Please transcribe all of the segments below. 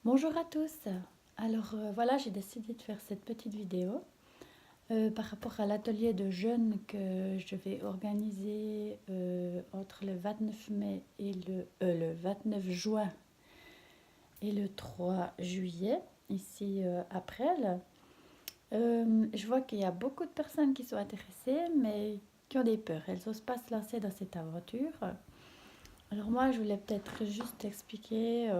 Bonjour à tous. Alors voilà, j'ai décidé de faire cette petite vidéo par rapport à l'atelier de jeûne que je vais organiser entre le 29 mai et le 29 juin et le 3 juillet, ici à Presles. Je vois qu'il y a beaucoup de personnes qui sont intéressées, mais qui ont des peurs. Elles n'osent pas se lancer dans cette aventure. Alors moi, je voulais peut-être juste expliquer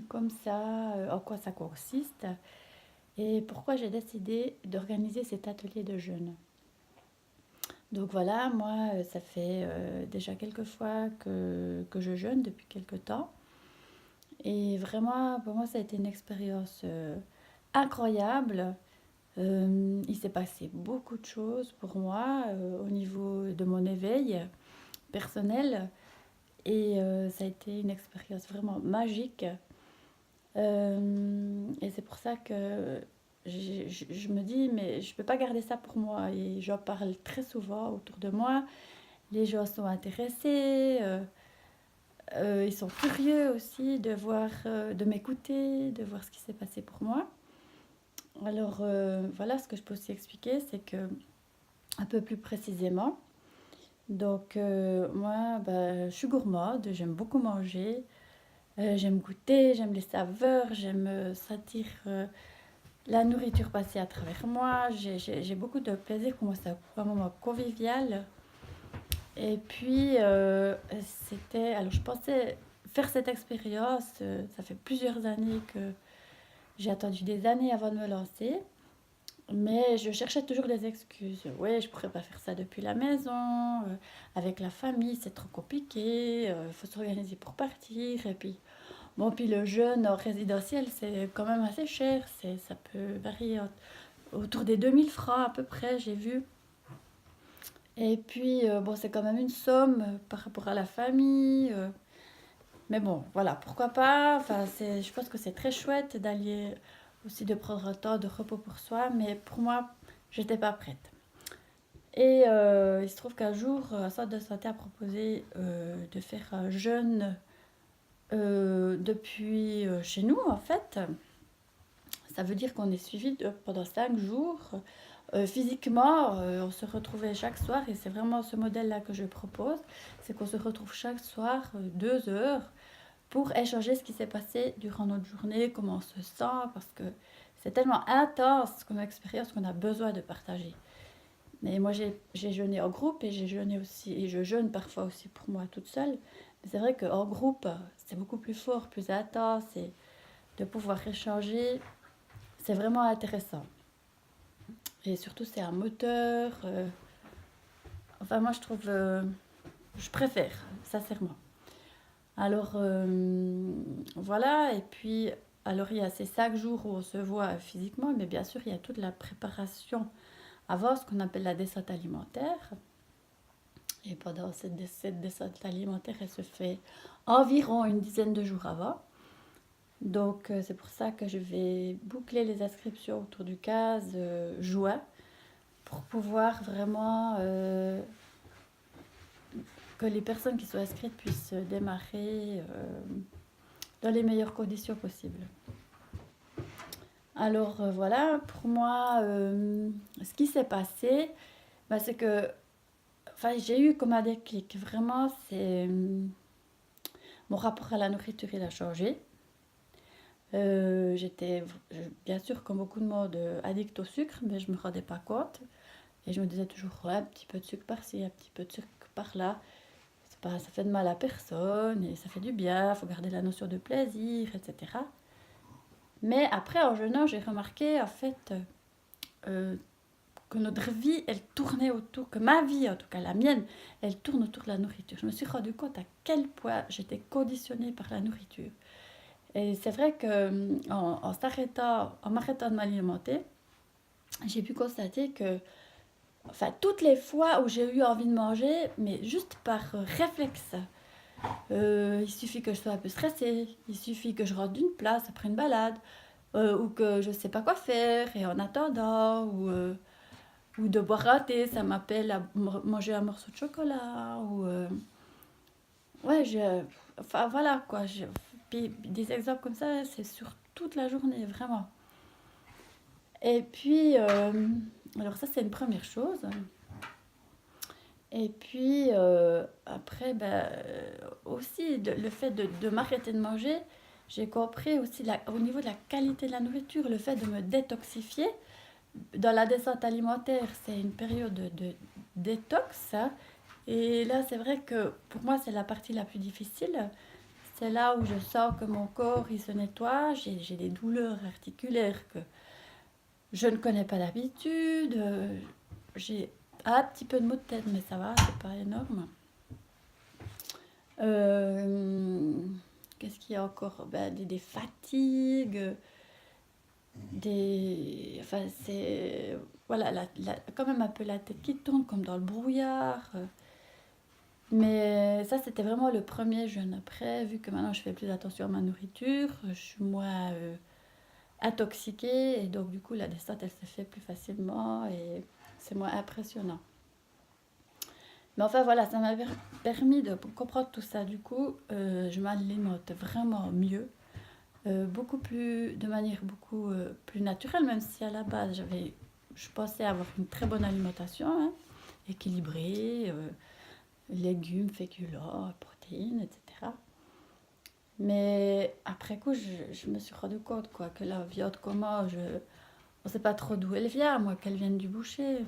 comme ça en quoi ça consiste et pourquoi j'ai décidé d'organiser cet atelier de jeûne. Donc voilà, moi, ça fait déjà quelques fois que je jeûne depuis quelques temps. Et vraiment, pour moi, ça a été une expérience incroyable. Il s'est passé beaucoup de choses pour moi au niveau de mon éveil personnel. Et ça a été une expérience vraiment magique. Et c'est pour ça que je me dis, mais je ne peux pas garder ça pour moi. Et j'en parle très souvent autour de moi. Les gens sont intéressés, ils sont curieux aussi de voir, de m'écouter, de voir ce qui s'est passé pour moi. Alors voilà, ce que je peux aussi expliquer, c'est que un peu plus précisément. Donc moi, bah, je suis gourmande, j'aime beaucoup manger. J'aime goûter, j'aime les saveurs, j'aime sentir la nourriture passer à travers moi. J'ai beaucoup de plaisir. Pour moi, c'est un moment convivial. Et puis, c'était. Alors, je pensais faire cette expérience. Ça fait plusieurs années que j'ai attendu des années avant de me lancer. Mais je cherchais toujours des excuses. Ouais, je pourrais pas faire ça depuis la maison. Avec la famille, c'est trop compliqué. Il faut s'organiser pour partir. Et puis, bon, puis le jeûne en résidentiel, c'est quand même assez cher. Ça peut varier autour des 2000 francs à peu près, j'ai vu. Et puis, bon, c'est quand même une somme par rapport à la famille. Mais bon, voilà, pourquoi pas. Enfin, je pense que c'est très chouette d'allier aussi de prendre un temps de repos pour soi. Mais pour moi, j'étais pas prête. Et il se trouve qu'un jour, un centre de santé a proposé de faire un jeûne depuis chez nous, en fait. Ça veut dire qu'on est suivi pendant 5 jours. Physiquement, on se retrouvait chaque soir et c'est vraiment ce modèle-là que je propose. C'est qu'on se retrouve chaque soir 2 heures pour échanger ce qui s'est passé durant notre journée, comment on se sent, parce que c'est tellement intense comme expérience qu'on a besoin de partager. Mais moi, j'ai jeûné en groupe et j'ai jeûné aussi, et je jeûne parfois aussi pour moi toute seule. Mais c'est vrai qu'en groupe, c'est beaucoup plus fort, plus intense et de pouvoir échanger, c'est vraiment intéressant. Et surtout, c'est un moteur. Enfin, moi, je trouve. Je préfère, sincèrement. Alors, voilà. Et puis, alors, il y a ces 5 jours où on se voit physiquement, mais bien sûr, il y a toute la préparation avant, ce qu'on appelle la descente alimentaire. Et pendant cette descente alimentaire, elle se fait environ une dizaine de jours avant. Donc, c'est pour ça que je vais boucler les inscriptions autour du 15 juin pour pouvoir vraiment que les personnes qui sont inscrites puissent démarrer dans les meilleures conditions possibles. Alors voilà, pour moi, ce qui s'est passé, bah, c'est que enfin, j'ai eu comme un déclic. Vraiment, c'est mon rapport à la nourriture, il a changé. J'étais bien sûr, comme beaucoup de monde, addict au sucre, mais je ne me rendais pas compte. Et je me disais toujours, ouais, un petit peu de sucre par-ci, un petit peu de sucre par-là. C'est pas, ça fait de mal à personne et ça fait du bien, il faut garder la notion de plaisir, etc. Mais après, en jeûnant, j'ai remarqué en fait euh, que notre vie, elle tournait autour, que ma vie, en tout cas la mienne, elle tourne autour de la nourriture. Je me suis rendu compte à quel point j'étais conditionnée par la nourriture. Et c'est vrai que en m'arrêtant de m'alimenter, j'ai pu constater que, enfin, toutes les fois où j'ai eu envie de manger, mais juste par réflexe, il suffit que je sois un peu stressée, il suffit que je rentre d'une place après une balade, ou que je ne sais pas quoi faire, et en attendant, ou de boire un thé, ça m'appelle à manger un morceau de chocolat, ou... ouais, enfin voilà quoi, Puis des exemples comme ça, c'est sur toute la journée, vraiment. Et puis, alors ça, c'est une première chose. Et puis, après, aussi, le fait de m'arrêter de manger, j'ai compris aussi au niveau de la qualité de la nourriture, le fait de me détoxifier. Dans la descente alimentaire, c'est une période de détox, ça. Et là, c'est vrai que pour moi, c'est la partie la plus difficile. C'est là où je sens que mon corps, il se nettoie. J'ai des douleurs articulaires que je ne connais pas d'habitude. J'ai un petit peu de maux de tête, mais ça va, c'est pas énorme. Euh, Qu'est-ce qu'il y a encore? Des fatigues, enfin, c'est... Voilà, quand même un peu la tête qui tourne, comme dans le brouillard. Mais ça, c'était vraiment le premier jeûne. Après, vu que maintenant je fais plus attention à ma nourriture, je suis moins intoxiquée. Et donc, du coup, la descente, elle se fait plus facilement et c'est moins impressionnant. Mais enfin, voilà, ça m'a permis de comprendre tout ça. Du coup, je m'alimente vraiment mieux. De manière beaucoup plus naturelle, même si à la base, je pensais avoir une très bonne alimentation, hein, équilibrée, légumes, féculents, protéines, etc. Mais après coup, je me suis rendu compte quoi, que la viande qu'on mange, on ne sait pas trop d'où elle vient, moi, qu'elle vienne du boucher.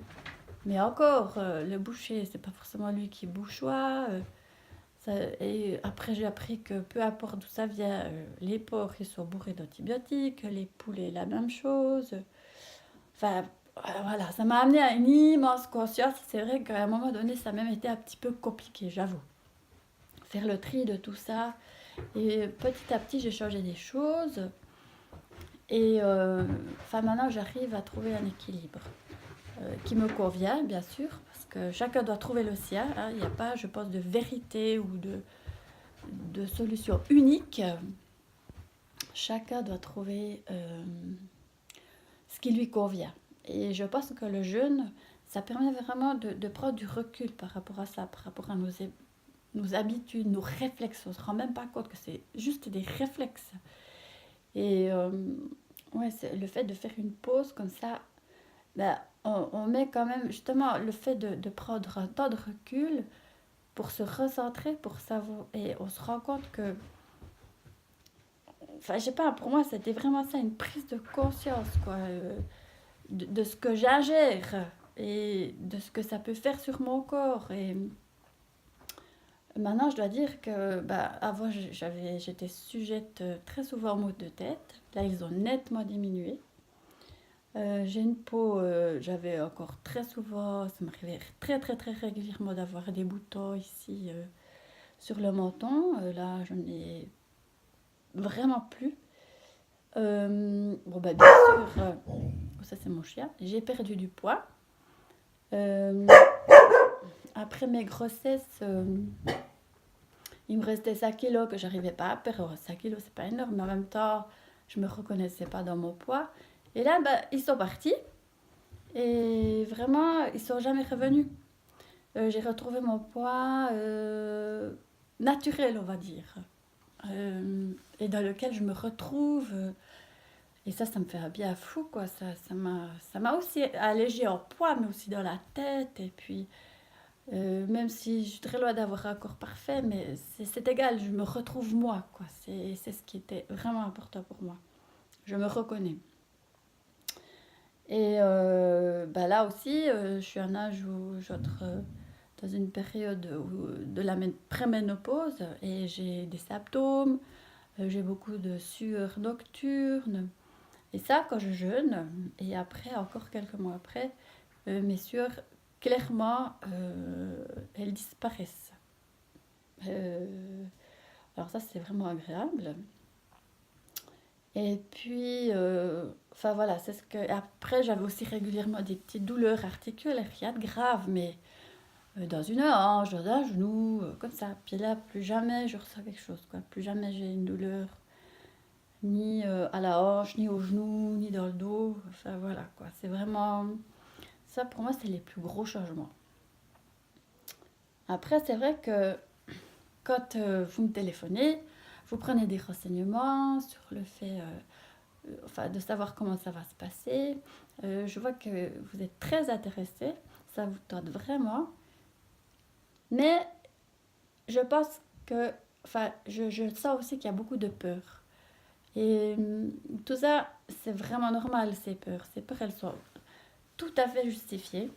Mais encore, le boucher, c'est pas forcément lui qui bouchoie. Et après, j'ai appris que peu importe d'où ça vient, les porcs, ils sont bourrés d'antibiotiques, les poulets, la même chose. Enfin, voilà, ça m'a amené à une immense conscience. C'est vrai qu'à un moment donné, ça a même été un petit peu compliqué, j'avoue. Faire le tri de tout ça. Et petit à petit, j'ai changé des choses. Et enfin, maintenant, j'arrive à trouver un équilibre qui me convient, bien sûr, parce que chacun doit trouver le sien, hein. Il n'y a pas, je pense, de vérité ou de solution unique. Chacun doit trouver ce qui lui convient. Et je pense que le jeûne, ça permet vraiment de prendre du recul par rapport à ça, par rapport à nos habitudes, nos réflexes. On ne se rend même pas compte que c'est juste des réflexes. Et ouais, c'est le fait de faire une pause comme ça, on met quand même justement le fait de prendre un temps de recul pour se recentrer, pour savoir. Et on se rend compte que, enfin, je sais pas, pour moi, c'était vraiment ça, une prise de conscience, quoi, de ce que j'ingère et de ce que ça peut faire sur mon corps. Et maintenant, je dois dire que, avant, j'étais sujette très souvent aux maux de tête. Là, ils ont nettement diminué. J'ai une peau, j'avais encore très souvent, ça m'arrivait très très très régulièrement d'avoir des boutons ici sur le menton. Là, je n'en ai vraiment plus. Bon, bien sûr, ça c'est mon chien. J'ai perdu du poids. Euh, Après mes grossesses, il me restait 5 kilos que j'arrivais pas à perdre. 5 kilos, c'est pas énorme, mais en même temps, je me reconnaissais pas dans mon poids. Et là, ils sont partis. Et vraiment, ils sont jamais revenus. J'ai retrouvé mon poids naturel, on va dire. Et dans lequel je me retrouve. Et ça me fait un bien fou, quoi. Ça m'a aussi allégé en poids, mais aussi dans la tête. Et puis, même si je suis très loin d'avoir un corps parfait, mais c'est égal, je me retrouve moi, quoi. C'est ce qui était vraiment important pour moi. Je me reconnais. Et là aussi, je suis à un âge où j'entre dans une période de la préménopause et j'ai des symptômes, j'ai beaucoup de sueur nocturne. Et ça, quand je jeûne, et après, encore quelques mois après, mes sueurs, clairement, elles disparaissent. Euh, alors ça, c'est vraiment agréable. Et puis, enfin voilà, c'est ce que... Après, j'avais aussi régulièrement des petites douleurs articulaires, rien de grave, mais dans une hanche, dans un genou, comme ça. Puis là, plus jamais je ressens quelque chose, quoi. Plus jamais j'ai une douleur, ni à la hanche, ni au genou, ni dans le dos. Enfin voilà, quoi. C'est vraiment... Ça, pour moi, c'est les plus gros changements. Après, c'est vrai que quand vous me téléphonez, vous prenez des renseignements sur le fait de savoir comment ça va se passer. Je vois que vous êtes très intéressé, ça vous tente vraiment. Mais je pense que, je sens aussi qu'il y a beaucoup de peur. Et tout ça, c'est vraiment normal, ces peurs. Ces peurs, elles sont tout à fait justifiées.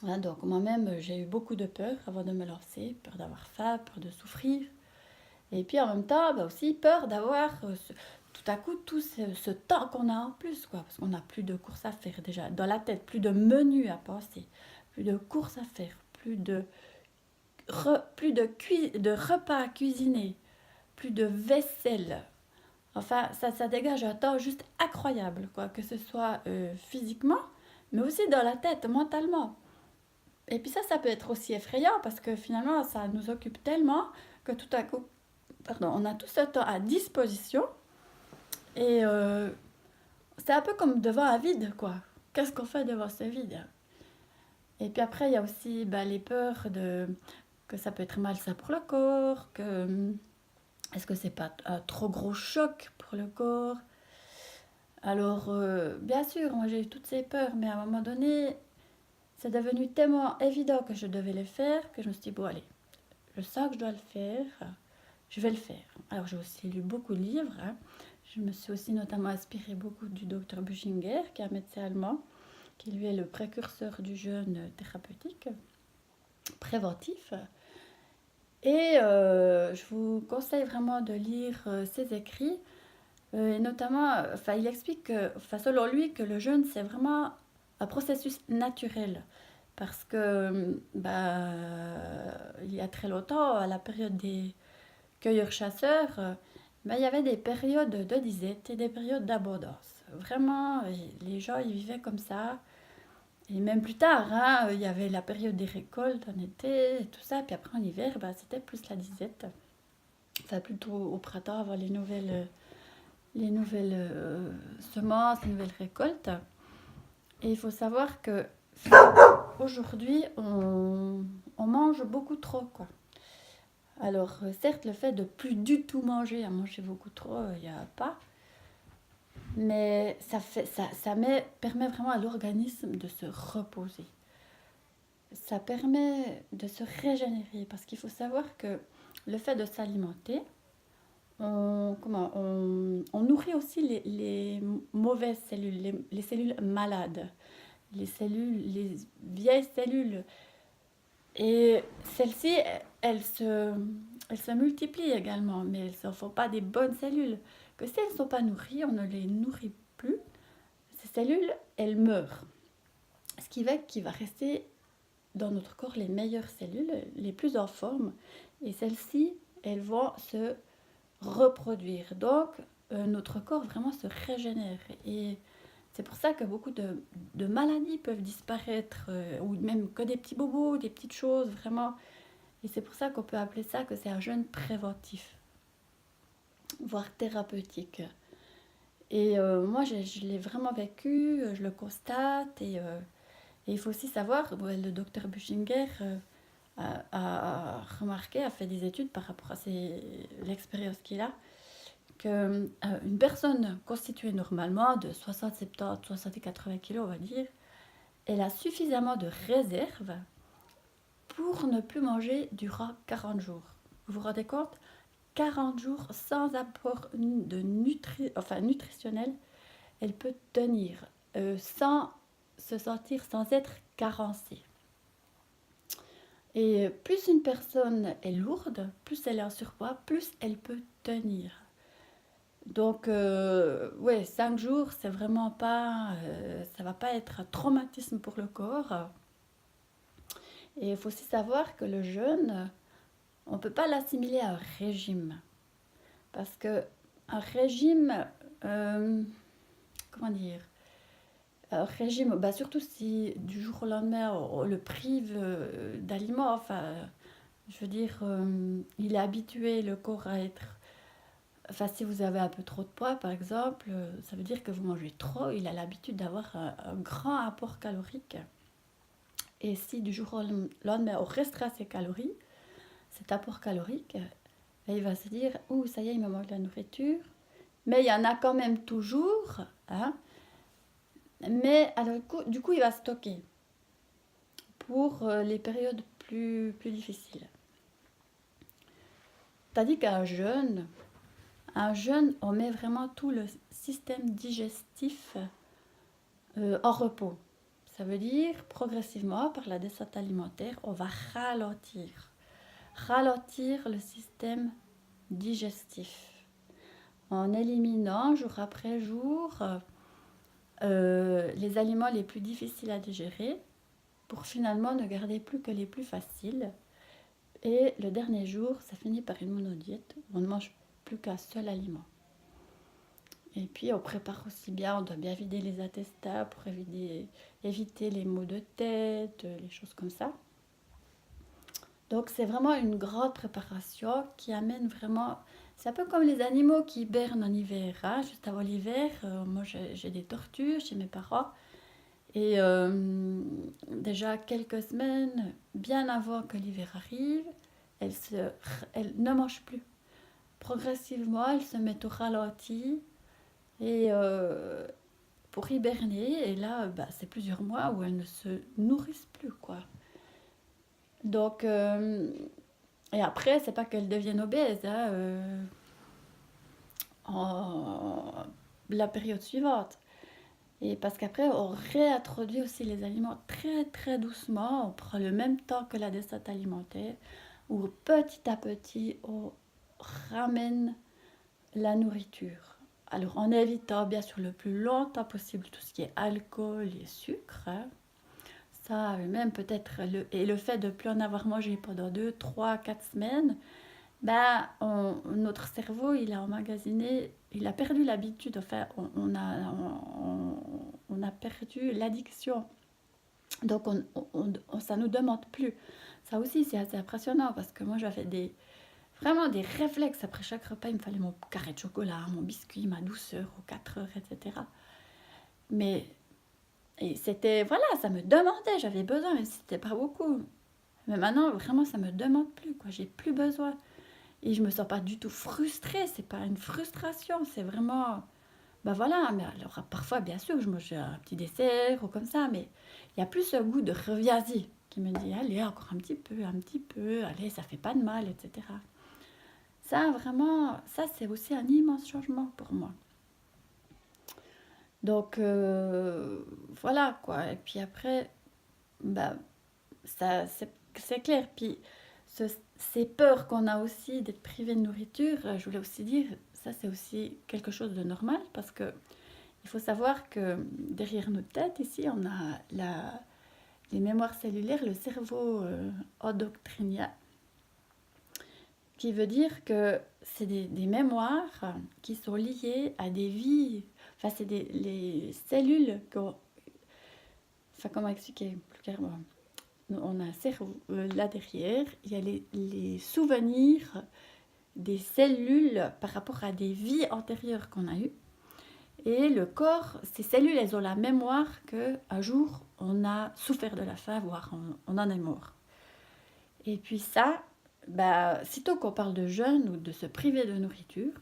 Voilà, donc moi-même, j'ai eu beaucoup de peur avant de me lancer. Peur d'avoir faim, peur de souffrir. Et puis en même temps, aussi peur d'avoir tout à coup tout ce temps qu'on a en plus, quoi. Parce qu'on n'a plus de courses à faire déjà dans la tête, plus de menus à penser, plus de courses à faire, de repas à cuisiner, plus de vaisselle. Enfin, ça dégage un temps juste incroyable, quoi, que ce soit physiquement, mais aussi dans la tête, mentalement. Et puis ça peut être aussi effrayant parce que finalement, ça nous occupe tellement que tout à coup, pardon, on a tout ce temps à disposition et c'est un peu comme devant un vide, quoi. Qu'est-ce qu'on fait devant ce vide? Et puis après, il y a aussi les peurs que ça peut être malsain pour le corps, que est-ce que c'est pas un trop gros choc pour le corps? Alors, bien sûr, moi j'ai eu toutes ces peurs, mais à un moment donné, c'est devenu tellement évident que je devais les faire que je me suis dit, bon, allez, je sens que je dois le faire, je vais le faire. Alors, j'ai aussi lu beaucoup de livres. Hein. Je me suis aussi notamment inspirée beaucoup du docteur Buchinger, qui est un médecin allemand, qui lui est le précurseur du jeûne thérapeutique, préventif. Et je vous conseille vraiment de lire ses écrits. Et notamment, il explique que, selon lui, que le jeûne, c'est vraiment un processus naturel. Parce que, il y a très longtemps, à la période des cueilleurs-chasseurs, il y avait des périodes de disette et des périodes d'abondance. Vraiment, les gens, ils vivaient comme ça. Et même plus tard, hein, il y avait la période des récoltes en été, et tout ça. Puis après, en hiver, c'était plus la disette. Enfin, plutôt au printemps, avant les nouvelles semences, les nouvelles récoltes. Et il faut savoir que aujourd'hui, on mange beaucoup trop, quoi. Alors, certes, le fait de plus du tout manger, à manger beaucoup trop, il n'y a pas. Mais permet vraiment à l'organisme de se reposer. Ça permet de se régénérer. Parce qu'il faut savoir que le fait de s'alimenter, on nourrit aussi les mauvaises cellules, les cellules malades, les vieilles cellules. Et celles-ci, elles se multiplient également, mais elles ne font pas des bonnes cellules. Que si elles ne sont pas nourries, on ne les nourrit plus, ces cellules, elles meurent. Ce qui fait qu'il va rester dans notre corps les meilleures cellules, les plus en forme. Et celles-ci, elles vont se reproduire. Donc, notre corps vraiment se régénère. Et c'est pour ça que beaucoup de maladies peuvent disparaître, ou même que des petits bobos, des petites choses, vraiment. Et c'est pour ça qu'on peut appeler ça que c'est un jeûne préventif, voire thérapeutique. Et moi, je l'ai vraiment vécu, je le constate. Et il faut aussi savoir, le docteur Buchinger a remarqué, a fait des études par rapport à l'expérience qu'il a, qu'une personne constituée normalement de 60, 70, 60 et 80 kg, on va dire, elle a suffisamment de réserves pour ne plus manger durant 40 jours. Vous vous rendez compte? 40 jours sans apport nutritionnel, elle peut tenir sans se sentir, sans être carencée. Et plus une personne est lourde, plus elle est en surpoids, plus elle peut tenir. Donc, 5 jours, c'est vraiment pas, ça va pas être un traumatisme pour le corps. Et il faut aussi savoir que le jeûne, on ne peut pas l'assimiler à un régime. Parce que un régime, comment dire, un régime, surtout si du jour au lendemain on le prive d'aliments, je veux dire, il est habitué, le corps, à être... Enfin, si vous avez un peu trop de poids, par exemple, ça veut dire que vous mangez trop. Il a l'habitude d'avoir un grand apport calorique. Et si du jour au lendemain, on restreint ses calories, cet apport calorique, Et il va se dire, ouh, ça y est, il me manque de la nourriture. Mais il y en a quand même toujours, hein. Mais alors, du coup, il va stocker pour les périodes plus difficiles. Tandis un jeûne, on met vraiment tout le système digestif en repos. Ça veut dire, progressivement, par la descente alimentaire, on va ralentir le système digestif en éliminant jour après jour les aliments les plus difficiles à digérer pour finalement ne garder plus que les plus faciles. Et le dernier jour, ça finit par une monodiète où on ne mange plus qu'un seul aliment. Et puis on prépare aussi bien, on doit bien vider les intestins pour éviter les maux de tête, les choses comme ça. Donc c'est vraiment une grande préparation qui amène vraiment... C'est un peu comme les animaux qui hibernent en hiver, hein. Juste avant l'hiver, moi j'ai des tortues chez mes parents. Et déjà quelques semaines, bien avant que l'hiver arrive, elles ne mangent plus. Progressivement, elles se mettent au ralenti et pour hiberner. Et là, bah, c'est plusieurs mois où elles ne se nourrissent plus, quoi. Donc, et après, c'est pas qu'elles deviennent obèses, hein, en la période suivante. Et parce qu'après, on réintroduit aussi les aliments très très doucement. On prend le même temps que la descente alimentaire, où petit à petit, on ramène la nourriture. Alors, en évitant bien sûr le plus longtemps possible tout ce qui est alcool et sucre, hein. Ça, même peut-être, le fait de ne plus en avoir mangé pendant 2, 3, 4 semaines, ben, notre cerveau, il a emmagasiné, il a perdu l'habitude, enfin, on a perdu l'addiction. Donc, ça ne nous demande plus. Ça aussi, c'est assez impressionnant parce que moi, j'avais vraiment des réflexes. Après chaque repas, il me fallait mon carré de chocolat, mon biscuit, ma douceur aux 4 heures, etc. Mais et c'était, voilà, ça me demandait, j'avais besoin, même si c'était pas beaucoup. Mais maintenant, vraiment, ça me demande plus, quoi. J'ai plus besoin. Et je me sens pas du tout frustrée, c'est pas une frustration, c'est vraiment... Bah voilà, mais alors parfois, bien sûr, je mange un petit dessert ou comme ça, mais il y a plus ce goût de reviens-y qui me dit, allez, encore un petit peu, allez, ça fait pas de mal, etc. Ça, vraiment, ça, c'est aussi un immense changement pour moi. Donc, voilà, quoi. Et puis après, bah, ça, c'est clair. Puis, ces peurs qu'on a aussi d'être privé de nourriture, je voulais aussi dire, ça, c'est aussi quelque chose de normal parce que il faut savoir que derrière notre tête, ici, on a les mémoires cellulaires, le cerveau endocrinien, qui veut dire que c'est des mémoires qui sont liées à des vies. Enfin, c'est les cellules enfin, comment expliquer plus clairement? On a un cerveau là derrière, il y a les souvenirs des cellules par rapport à des vies antérieures qu'on a eues. Et le corps, ces cellules, elles ont la mémoire qu'un jour, on a souffert de la faim, voire on en est mort. Et puis ça, bah, sitôt qu'on parle de jeûne ou de se priver de nourriture,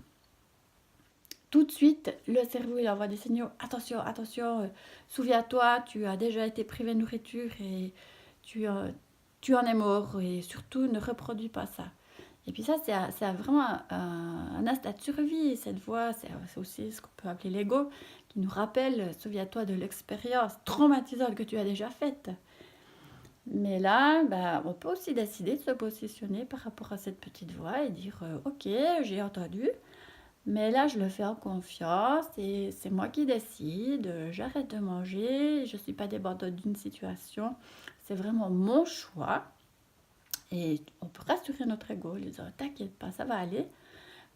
tout de suite, le cerveau il envoie des signaux. Attention, attention, souviens-toi, tu as déjà été privé de nourriture et tu en es mort. Et surtout, ne reproduis pas ça. Et puis ça, c'est vraiment un instinct de survie. Cette voix, c'est aussi ce qu'on peut appeler l'ego, qui nous rappelle, souviens-toi de l'expérience traumatisante que tu as déjà faite. Mais là, bah, on peut aussi décider de se positionner par rapport à cette petite voix et dire, ok, j'ai entendu, mais là, je le fais en confiance et c'est moi qui décide. J'arrête de manger. Je ne suis pas débordée d'une situation. C'est vraiment mon choix. Et on peut rassurer notre ego en disant t'inquiète pas, ça va aller.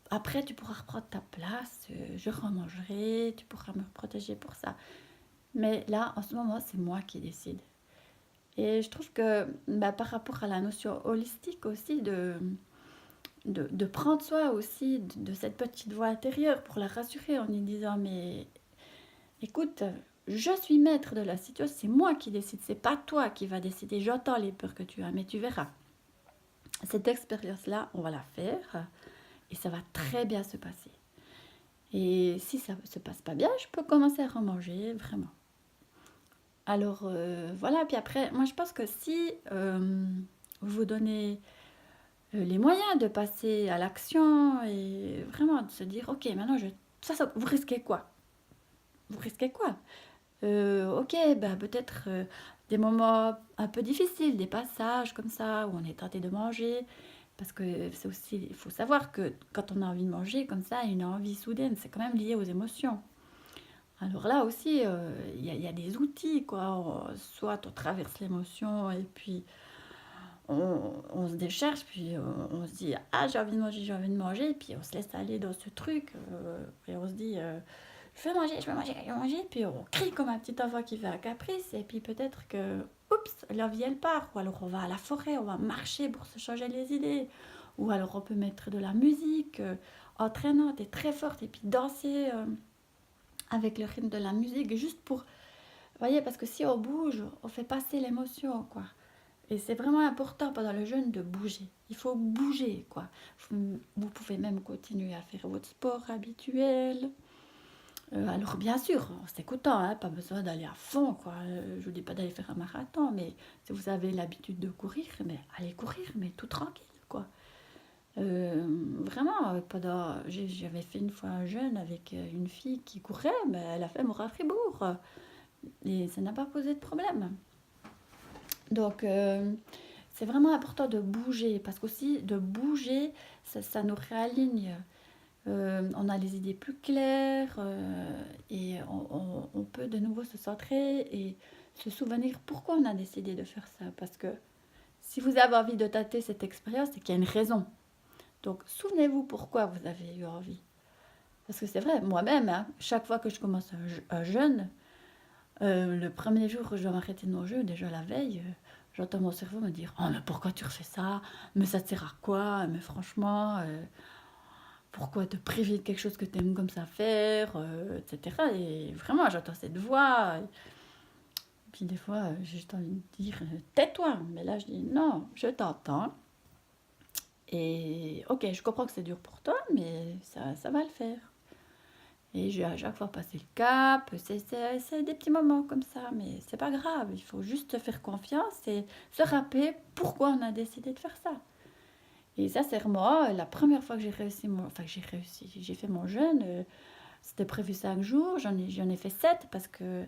Après, tu pourras reprendre ta place. Je remangerai. Tu pourras me protéger pour ça. Mais là, en ce moment, c'est moi qui décide. Et je trouve que bah, par rapport à la notion holistique aussi de prendre soin aussi de cette petite voix intérieure pour la rassurer en lui disant mais écoute, je suis maître de la situation, c'est moi qui décide, c'est pas toi qui va décider, j'entends les peurs que tu as, mais tu verras. Cette expérience-là, on va la faire. et ça va très bien se passer. Et si ça ne se passe pas bien, je peux commencer à remanger, vraiment. Alors voilà, puis après, moi je pense que si vous vous donnez les moyens de passer à l'action et vraiment de se dire, ok, maintenant vous risquez quoi? Vous risquez quoi? Ok, bah peut-être des moments un peu difficiles, des passages comme ça où on est tenté de manger. Parce que c'est aussi, il faut savoir que quand on a envie de manger comme ça, une envie soudaine, c'est quand même lié aux émotions. Alors là aussi, il y a des outils, quoi. Soit on traverse l'émotion et puis on se décharge, puis on se dit, ah j'ai envie de manger, puis on se laisse aller dans ce truc, et on se dit, je vais manger, puis on crie comme un petit enfant qui fait un caprice, et puis peut-être que, oups, l'envie elle part, ou alors on va à la forêt, on va marcher pour se changer les idées, ou alors on peut mettre de la musique entraînante et très forte, et puis danser avec le rythme de la musique, juste pour, vous voyez, parce que si on bouge, on fait passer l'émotion, quoi. Et c'est vraiment important pendant le jeûne de bouger. Il faut bouger, quoi. Vous pouvez même continuer à faire votre sport habituel. Alors bien sûr, en s'écoutant, hein, pas besoin d'aller à fond, quoi. Je vous dis pas d'aller faire un marathon, mais si vous avez l'habitude de courir, mais allez courir, mais tout tranquille, quoi. Vraiment, j'avais fait une fois un jeûne avec une fille qui courait, mais elle a fait Morat-Fribourg. Et ça n'a pas posé de problème. Donc, c'est vraiment important de bouger, parce qu'aussi, de bouger, ça nous réaligne. On a les idées plus claires et on peut de nouveau se centrer et se souvenir pourquoi on a décidé de faire ça. Parce que si vous avez envie de tâter cette expérience, c'est qu'il y a une raison. Donc, souvenez-vous pourquoi vous avez eu envie. Parce que c'est vrai, moi-même, hein, chaque fois que je commence un jeûne, le premier jour où je vais m'arrêter de manger, déjà la veille, j'entends mon cerveau me dire: «Oh, mais pourquoi tu refais ça? Mais ça te sert à quoi? Mais franchement, pourquoi te priver de quelque chose que tu aimes comme ça faire?» et cetera. Et vraiment, j'entends cette voix. Et puis des fois, j'ai juste envie de dire: «Tais-toi!» Mais là, je dis: «Non, je t'entends. Et ok, je comprends que c'est dur pour toi, mais ça va le faire.» Et j'ai à chaque fois passé le cap. C'est des petits moments comme ça, mais c'est pas grave. Il faut juste faire confiance et se rappeler pourquoi on a décidé de faire ça. Et sincèrement, la première fois que j'ai fait mon jeûne, c'était prévu 5 jours, j'en ai fait 7 parce que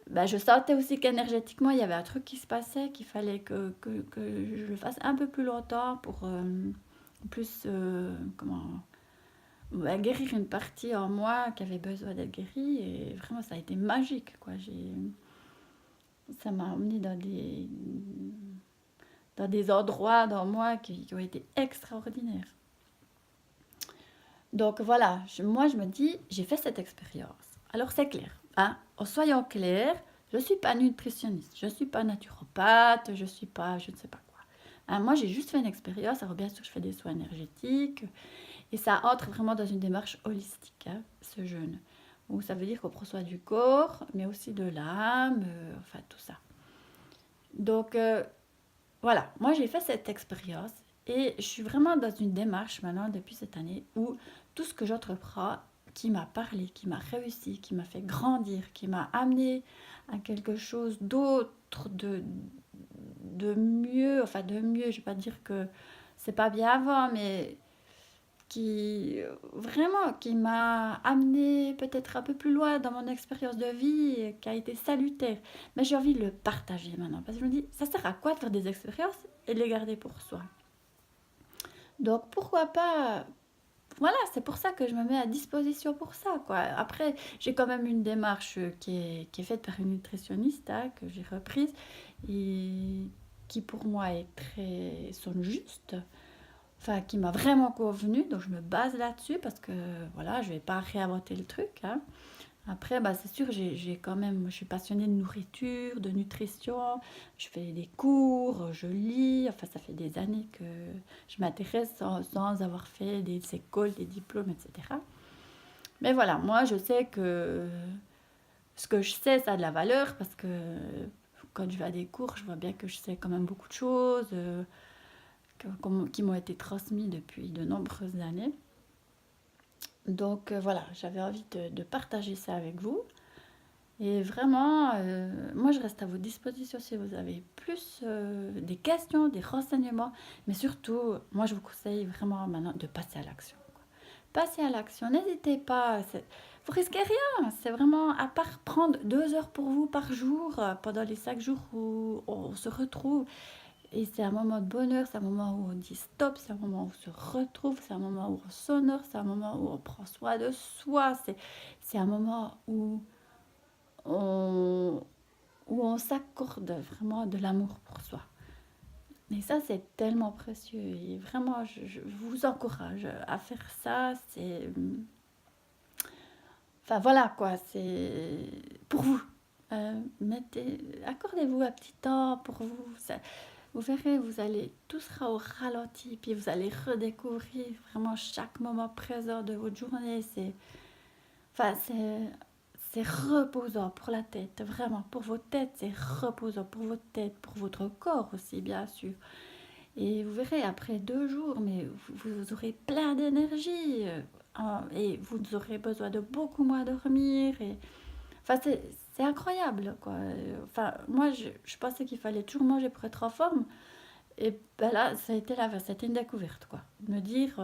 bah, je sentais aussi qu'énergétiquement, il y avait un truc qui se passait, qu'il fallait que je le fasse un peu plus longtemps pour plus, guérir une partie en moi qui avait besoin d'être guérie. Et vraiment, ça a été magique, quoi. Ça m'a emmené dans des endroits dans moi qui ont été extraordinaires. Donc voilà, moi je me dis, j'ai fait cette expérience. Alors c'est clair, hein, en soyant clair, je ne suis pas nutritionniste, je ne suis pas naturopathe, je ne suis pas je ne sais pas quoi. Hein, moi j'ai juste fait une expérience, alors bien sûr je fais des soins énergétiques, et ça entre vraiment dans une démarche holistique, hein, ce jeûne. Où ça veut dire qu'on prend soin du corps, mais aussi de l'âme, enfin tout ça. Donc voilà, moi j'ai fait cette expérience et je suis vraiment dans une démarche maintenant depuis cette année où tout ce que j'entreprends qui m'a parlé, qui m'a réussi, qui m'a fait grandir, qui m'a amené à quelque chose d'autre, de mieux, enfin de mieux, je vais pas dire que c'est pas bien avant, mais qui m'a amené peut-être un peu plus loin dans mon expérience de vie, et qui a été salutaire. Mais j'ai envie de le partager maintenant, parce que je me dis, ça sert à quoi de faire des expériences et de les garder pour soi? Donc pourquoi pas. Voilà, c'est pour ça que je me mets à disposition pour ça, quoi. Après, j'ai quand même une démarche qui est faite par une nutritionniste, hein, que j'ai reprise et qui pour moi est très sonne juste, enfin qui m'a vraiment convenu, donc je me base là-dessus parce que voilà, je vais pas réinventer le truc, hein. Après, bah, c'est sûr, je suis passionnée de nourriture, de nutrition, je fais des cours, je lis, enfin ça fait des années que je m'intéresse sans avoir fait des écoles, des diplômes, etc. Mais voilà, moi je sais que ce que je sais, ça a de la valeur parce que quand je vais à des cours, je vois bien que je sais quand même beaucoup de choses, qui m'ont été transmis depuis de nombreuses années. Donc voilà, j'avais envie de partager ça avec vous. Et vraiment, moi je reste à votre disposition si vous avez plus des questions, des renseignements. Mais surtout, moi je vous conseille vraiment maintenant de passer à l'action. Passez à l'action, n'hésitez pas. Vous risquez rien. C'est vraiment, à part prendre 2 heures pour vous par jour, pendant les 5 jours où on se retrouve. Et c'est un moment de bonheur, c'est un moment où on dit stop, c'est un moment où on se retrouve, c'est un moment où on s'honore, c'est un moment où on prend soin de soi. C'est un moment on, où on s'accorde vraiment de l'amour pour soi. Et ça, c'est tellement précieux. Et vraiment, je vous encourage à faire ça. Enfin voilà quoi, c'est pour vous. Accordez-vous un petit temps pour vous. Vous verrez, tout sera au ralenti, puis vous allez redécouvrir vraiment chaque moment présent de votre journée. Enfin, c'est reposant pour la tête, vraiment. Pour votre tête, c'est reposant pour votre tête, pour votre corps aussi, bien sûr. Et vous verrez, après 2 jours, mais vous aurez plein d'énergie. Et vous aurez besoin de beaucoup moins dormir. Enfin, c'est incroyable, quoi. Enfin, moi, je pensais qu'il fallait toujours manger pour être en forme. Et ben là, ça a été l'inverse, c'était une découverte, quoi. Me dire,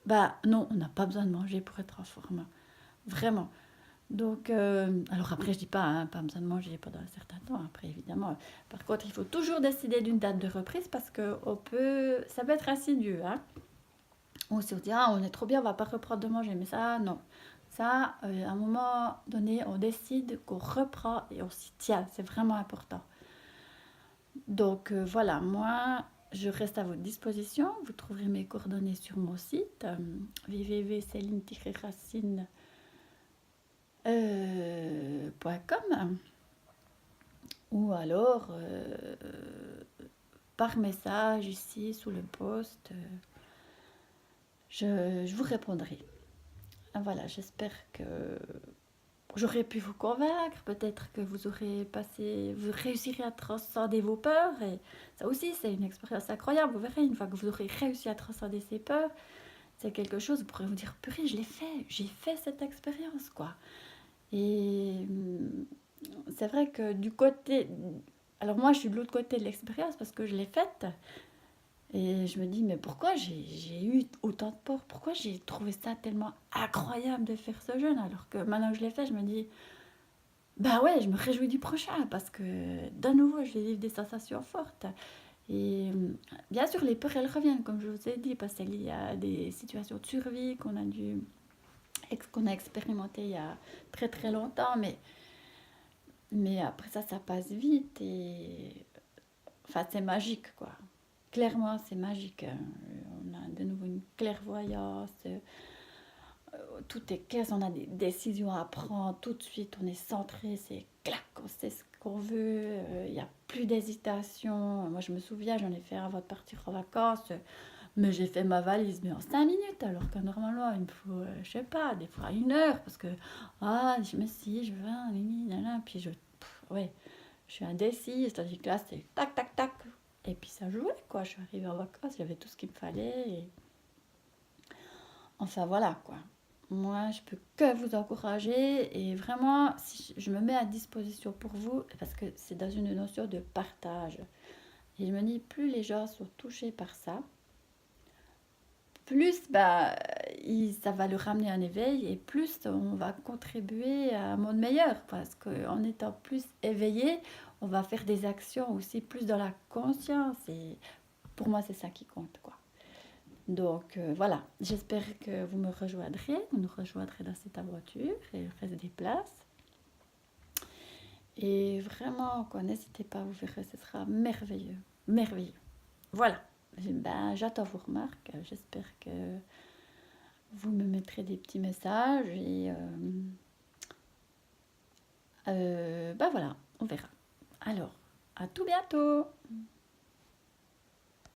bah non, on n'a pas besoin de manger pour être en forme. Vraiment. Donc, alors après, je dis pas, hein, pas besoin de manger pendant un certain temps. Après, évidemment. Par contre, il faut toujours décider d'une date de reprise parce que ça peut être insidieux, hein. Ou si on dit, ah, on est trop bien, on va pas reprendre de manger. Mais ça, non. Ça, à un moment donné, on décide qu'on reprend et on s'y tient. C'est vraiment important. Donc voilà, moi, je reste à votre disposition. Vous trouverez mes coordonnées sur mon site www.celine-racine.com ou alors par message ici sous le post. Je vous répondrai. Voilà, j'espère que j'aurais pu vous convaincre, peut-être que vous réussirez à transcender vos peurs. Et ça aussi, c'est une expérience incroyable. Vous verrez, une fois que vous aurez réussi à transcender ces peurs, c'est quelque chose, vous pourrez vous dire, purée, je l'ai fait, j'ai fait cette expérience, quoi. Et c'est vrai que du côté... Alors moi, je suis de l'autre côté de l'expérience parce que je l'ai faite. Et je me dis, mais pourquoi j'ai eu autant de peur? Pourquoi j'ai trouvé ça tellement incroyable de faire ce jeûne? Alors que maintenant que je l'ai fait, je me dis, bah ouais, je me réjouis du prochain parce que de nouveau, je vais vivre des sensations fortes. Et bien sûr, les peurs, elles reviennent, comme je vous ai dit, parce qu'il y a des situations de survie qu'on a expérimentées il y a très très longtemps, mais après ça, ça passe vite et enfin, c'est magique, quoi. Clairement, c'est magique. On a de nouveau une clairvoyance. Tout est clair, on a des décisions à prendre tout de suite, on est centré, c'est clac, on sait ce qu'on veut, il n'y a plus d'hésitation. Moi je me souviens, j'en ai fait avant de partir en vacances, mais j'ai fait ma valise mais en 5 minutes, alors que normalement il me faut, je sais pas, des fois 1 heure, parce que, ah, je me suis, je vais, puis ouais, je suis indécise, tandis que là c'est tac, tac, tac, et puis ça jouait, quoi, je suis arrivée en vacances, j'avais tout ce qu'il me fallait, et... enfin voilà, quoi. Moi, je peux que vous encourager et vraiment, si je me mets à disposition pour vous, parce que c'est dans une notion de partage. Et je me dis, plus les gens sont touchés par ça, plus bah, ça va leur ramener un éveil et plus on va contribuer à un monde meilleur. Parce qu'en étant plus éveillé, on va faire des actions aussi plus dans la conscience. Et pour moi, c'est ça qui compte, quoi. Donc voilà, j'espère que vous nous rejoindrez dans cette aventure et il reste des places. Et vraiment, quoi, n'hésitez pas, vous verrez, ce sera merveilleux, merveilleux. Voilà, ben, j'attends vos remarques, j'espère que vous me mettrez des petits messages et ben voilà, on verra. Alors, à tout bientôt!